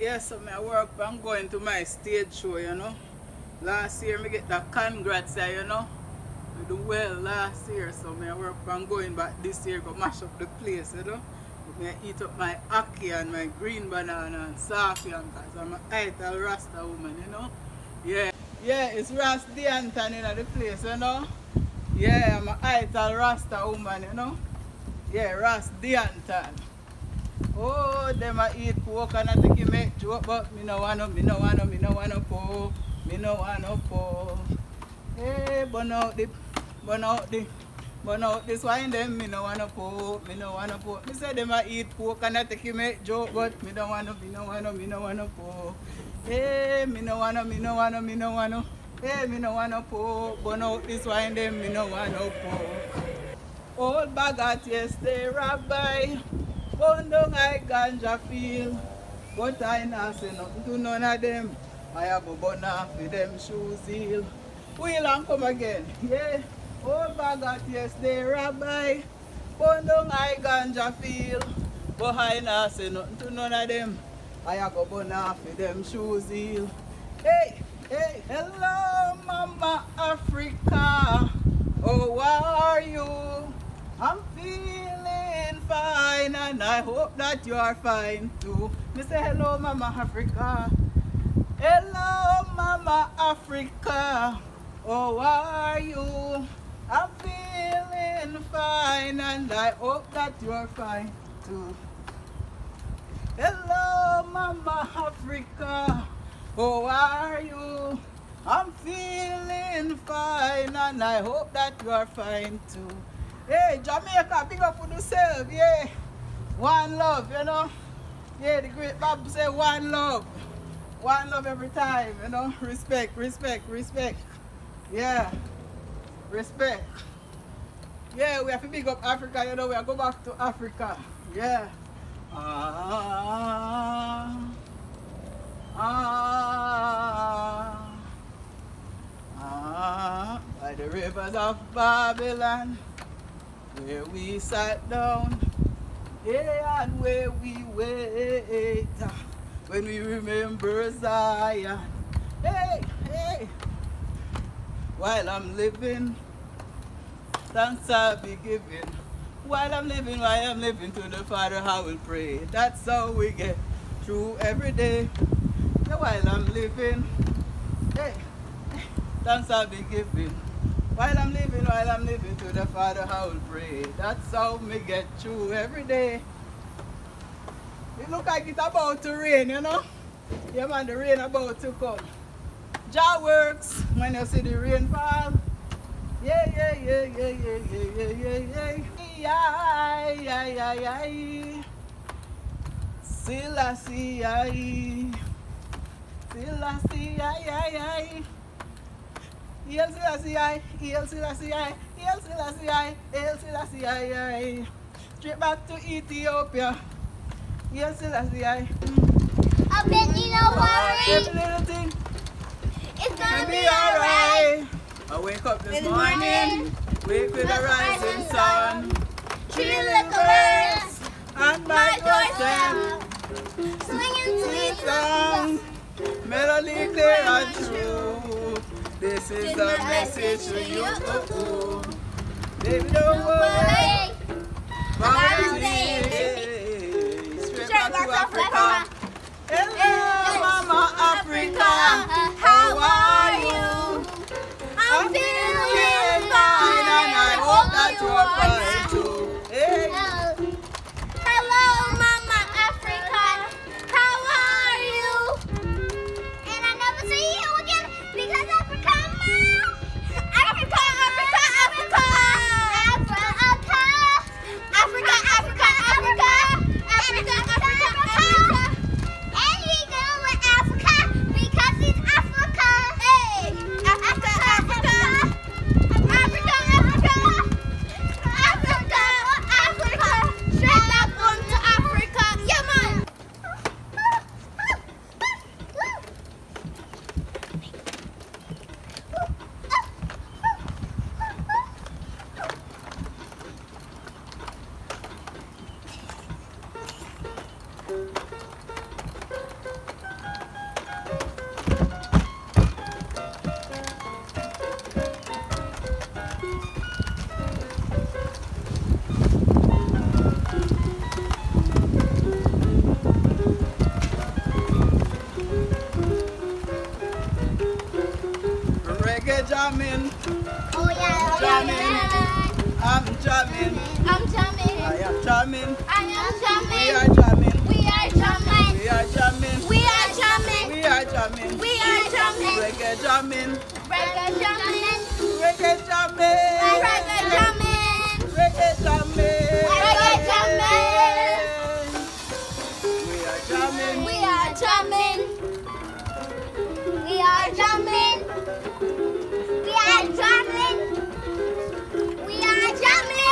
Yeah, so I'm going to my stage show, you know. Last year, I get the congrats, you know. I do well last year, so I work on going back this year, go mash up the place, you know. I eat up my ackee and my green banana and saffron, because I'm an idle Rasta woman, you know. Yeah, it's Ras Deon'ton in the place, you know. Yeah, I'm an idle Rasta woman, you know. Yeah, Ras Deon'ton. Oh, them a eat pork and I think you make joke, but me no wanna pork. Me no wanna pork. Hey, burn out this wine them, me no wanna pork. Me say them a eat pork and I think you make joke, but me no wanna pork. Hey, me no wanna. Hey, me no wanna pork. Burn out this wine them, me no wanna pork. Old bagat yesterday, Rabbi. Burn down I ganja feel, but I not say nothing to none of them. I have a burn off with them shoes heel. Wheel and come again, yeah. Old bagat yesterday, Rabbi. Burn down I ganja feel, but I not say nothing to none of them. I have a burn off with them shoes heel. Hey, hello Mama Africa. How are you? I'm feeling fine and I hope that you are fine too. Me say hello Mama Africa. Hello Mama Africa. How are you? I'm feeling fine and I hope that you are fine too. Hello Mama Africa. How are you? I'm feeling fine and I hope that you are fine too. Hey, Jamaica, big up on yourself, yeah. One love, you know. Yeah, the great Bob say one love. One love every time, you know. Respect. Yeah. Respect. Yeah, we have to big up Africa, you know. We have to go back to Africa. Yeah. By the rivers of Babylon, where we sat down, yeah, and where we wait, when we remember Zion. Hey, while I'm living, thanks I'll be giving. While I'm living to the Father I will pray. That's how we get through every day. Yeah, while I'm living, hey, thanks I'll be giving. While I'm living to the Father I will pray. That's how me get through every day. It look like it's about to rain, you know? Yeah man, the rain about to come. Jah works when you see the rain fall. Yeah. Selassie. Straight back to Ethiopia. Yes, Selassie. I bet you don't worry. Every little thing It's gonna be alright. I wake up this morning, wake with the rising sun. 3 little birds And my doorstep, singing sweet sweet song, melody clear and true. This is a message to you. Baby, don't worry. Straight back to Africa. Hello, Mama Africa. How are you? I'm feeling fine and I hope that you are fine too. Hey. Hello, Mama Africa. How are you? And I never see you again because Africa, Africa. jamming. Oh yeah, Jamming. I'm jamming. I'm jamming. I am jamming. I am jamming. We are jamming. We are jamming. We are jamming. We are jamming. We are jamming. We are jamming. Reggae jamming. Reggae jamming. Reggae jamming. Reggae jamming. Reggae jamming. Reggae jamming. We are jamming. We are jamming. We are jamming. We are jamming. We are jamming.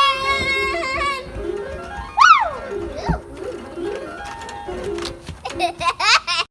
Woo!